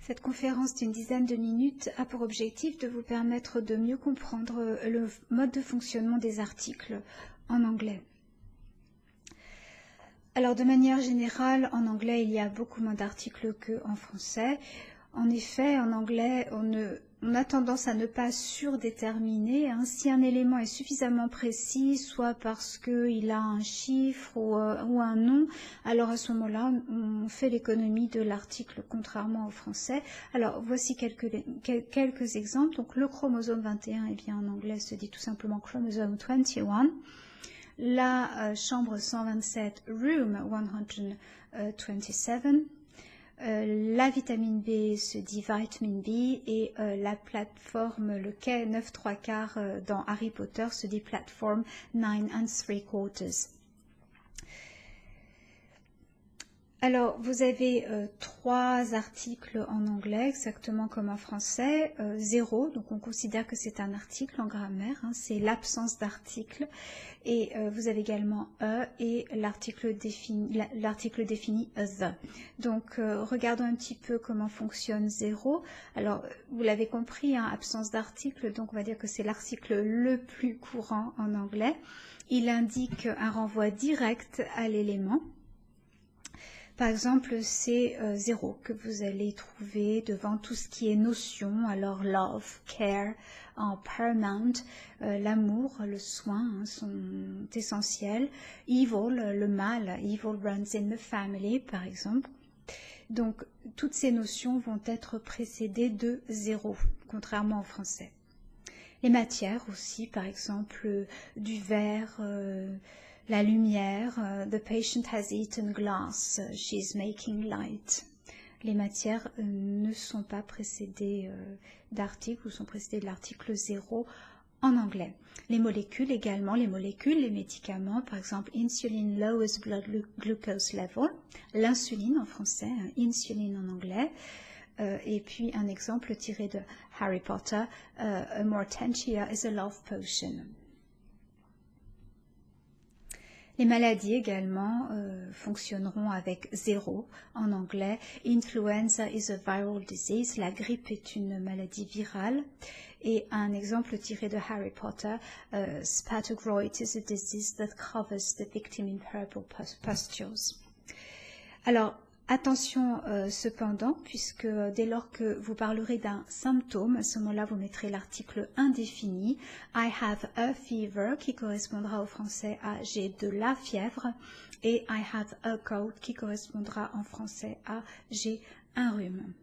Cette conférence d'une dizaine de minutes a pour objectif de vous permettre de mieux comprendre le mode de fonctionnement des articles en anglais. Alors, de manière générale, en anglais, il y a beaucoup moins d'articles qu'en français. En effet, en anglais, on a tendance à ne pas surdéterminer. Si un élément est suffisamment précis, soit parce qu'il a un chiffre ou un nom, alors à ce moment-là, on fait l'économie de l'article, contrairement au français. Alors, voici quelques exemples. Donc, le chromosome 21, eh bien, en anglais, se dit tout simplement chromosome 21. La chambre 127, room 127. La vitamine B se dit vitamine B et la plateforme, le quai 9 3/4 dans Harry Potter se dit platform 9 3/4. Alors, vous avez 3 articles en anglais, exactement comme en français. 0, donc on considère que c'est un article en grammaire, c'est l'absence d'article. Et vous avez également et l'article défini the. Donc, regardons un petit peu comment fonctionne 0. Alors, vous l'avez compris, absence d'article, donc on va dire que c'est l'article le plus courant en anglais. Il indique un renvoi direct à l'élément. Par exemple, c'est 0 que vous allez trouver devant tout ce qui est notion. Alors, love, care, paramount, l'amour, le soin sont essentiels. Evil, le mal, evil runs in the family, par exemple. Donc, toutes ces notions vont être précédées de 0, contrairement au français. Les matières aussi, par exemple, du verre, la lumière, the patient has eaten glass, she's making light. Les matières ne sont pas précédées d'articles ou sont précédées de l'article 0 en anglais. Les molécules également, les médicaments, par exemple, insulin lowers blood glucose level, l'insuline en français, insuline en anglais. Et puis un exemple tiré de Harry Potter, a Mortentia is a love potion. Les maladies également fonctionneront avec 0 en anglais. Influenza is a viral disease. La grippe est une maladie virale. Et un exemple tiré de Harry Potter, Spatagroid is a disease that covers the victim in purple pustules. Alors, attention cependant, puisque dès lors que vous parlerez d'un symptôme, à ce moment-là, vous mettrez l'article indéfini. I have a fever, qui correspondra au français à j'ai de la fièvre, et I have a cold, qui correspondra en français à j'ai un rhume.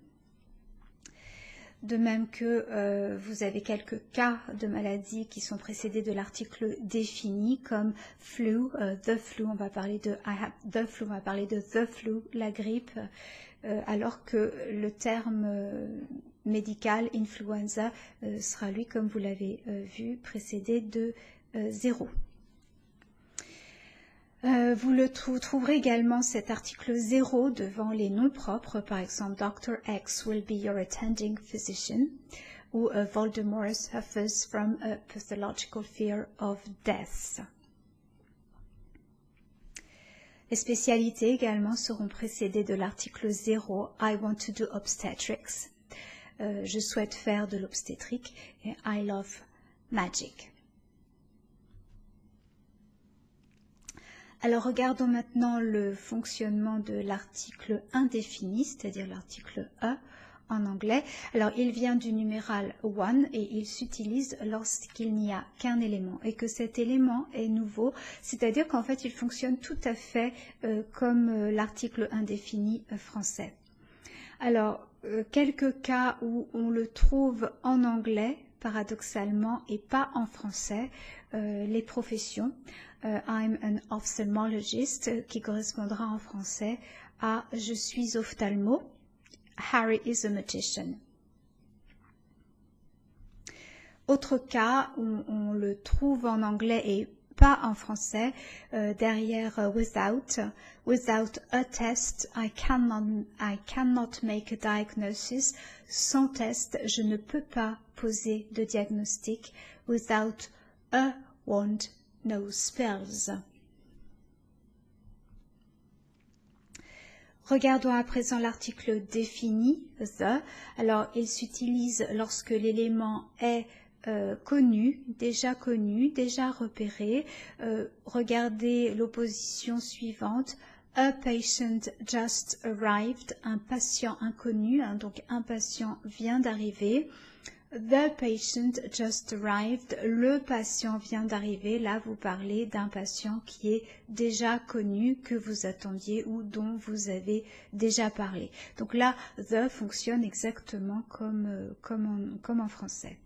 De même que vous avez quelques cas de maladies qui sont précédés de l'article défini, comme flu, the flu, on va parler de I have the flu, on va parler de the flu, la grippe, alors que le terme médical, influenza, sera lui, comme vous l'avez vu, précédé de 0. Vous trouverez également cet article 0 devant les noms propres, par exemple Dr. X will be your attending physician, ou Voldemort suffers from a pathological fear of death. Les spécialités également seront précédées de l'article 0, I want to do obstetrics, je souhaite faire de l'obstétrique, et I love magic. Alors, regardons maintenant le fonctionnement de l'article indéfini, c'est-à-dire l'article E en anglais. Alors, il vient du numéral 1 et il s'utilise lorsqu'il n'y a qu'un élément et que cet élément est nouveau, c'est-à-dire qu'en fait, il fonctionne tout à fait comme l'article indéfini français. Alors, quelques cas où on le trouve en anglais, paradoxalement, et pas en français, les professions. I'm an ophthalmologist, qui correspondra en français à je suis ophtalmo. Harry is a magician. Autre cas où on le trouve en anglais et pas en français, derrière without a test, I cannot make a diagnosis. Sans test, je ne peux pas poser de diagnostic. Without a wand, no spells. Regardons à présent l'article défini, the. Alors, il s'utilise lorsque l'élément est connu, déjà repéré. Regardez l'opposition suivante. A patient just arrived, un patient inconnu, hein, donc un patient vient d'arriver. The patient just arrived, le patient vient d'arriver. Là, vous parlez d'un patient qui est déjà connu, que vous attendiez ou dont vous avez déjà parlé. Donc là, the fonctionne exactement comme en français.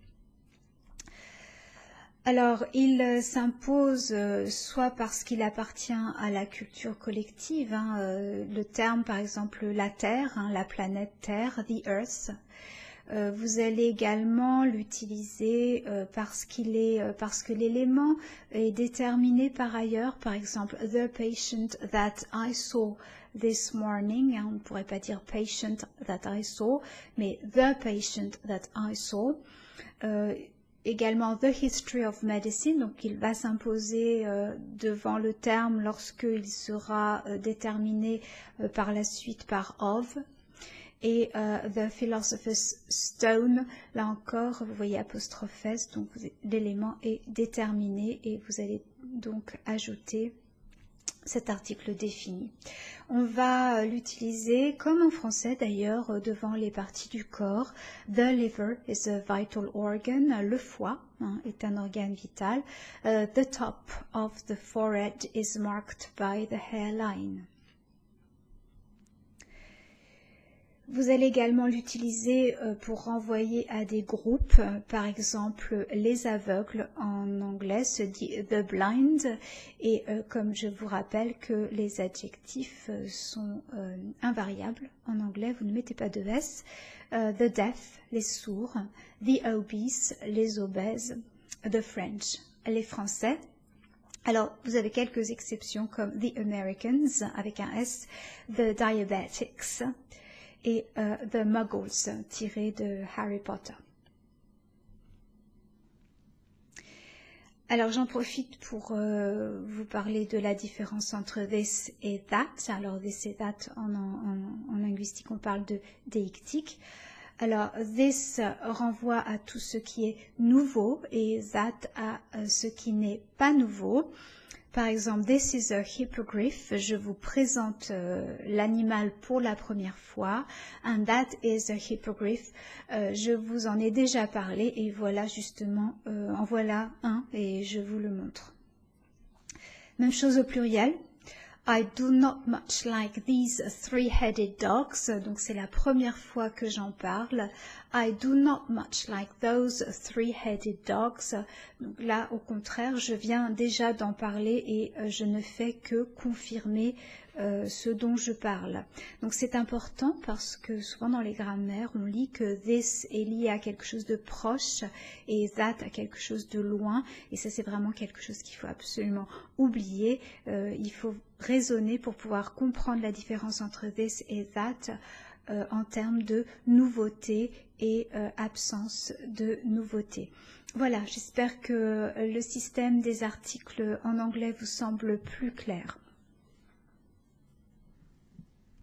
Alors, il s'impose soit parce qu'il appartient à la culture collective, hein, le terme par exemple la Terre, hein, la planète Terre, the Earth. Vous allez également l'utiliser parce que l'élément est déterminé par ailleurs. Par exemple, the patient that I saw this morning. Hein, on ne pourrait pas dire patient that I saw, mais the patient that I saw. Également, the history of medicine, donc il va s'imposer devant le terme lorsqu'il sera déterminé par la suite par of. Et the philosopher's stone, là encore, vous voyez apostrophe S, donc l'élément est déterminé et vous allez donc ajouter cet article défini. On va l'utiliser, comme en français d'ailleurs, devant les parties du corps. The liver is a vital organ. Le foie est un organe vital. The top of the forehead is marked by the hairline. Vous allez également l'utiliser pour renvoyer à des groupes, par exemple les aveugles en anglais se dit the blind, et comme je vous rappelle que les adjectifs sont invariables en anglais, vous ne mettez pas de S, the deaf, les sourds, the obese, les obèses, the French, les Français. Alors, vous avez quelques exceptions comme the Americans avec un S, the diabetics, et The Muggles, tiré de Harry Potter. Alors j'en profite pour vous parler de la différence entre this et that. Alors this et that en linguistique on parle de déictique. Alors this renvoie à tout ce qui est nouveau et that à ce qui n'est pas nouveau. Par exemple, this is a hippogriff. Je vous présente l'animal pour la première fois. And that is a hippogriff. Je vous en ai déjà parlé et voilà justement, en voilà un et je vous le montre. Même chose au pluriel. I do not much like these three-headed dogs. Donc c'est la première fois que j'en parle. I do not much like those three-headed dogs. Donc là, au contraire, je viens déjà d'en parler et je ne fais que confirmer ce dont je parle. Donc c'est important parce que souvent dans les grammaires, on lit que this est lié à quelque chose de proche et that à quelque chose de loin. Et ça, c'est vraiment quelque chose qu'il faut absolument oublier. Il faut raisonner pour pouvoir comprendre la différence entre this et that en termes de nouveauté et absence de nouveauté. Voilà, j'espère que le système des articles en anglais vous semble plus clair.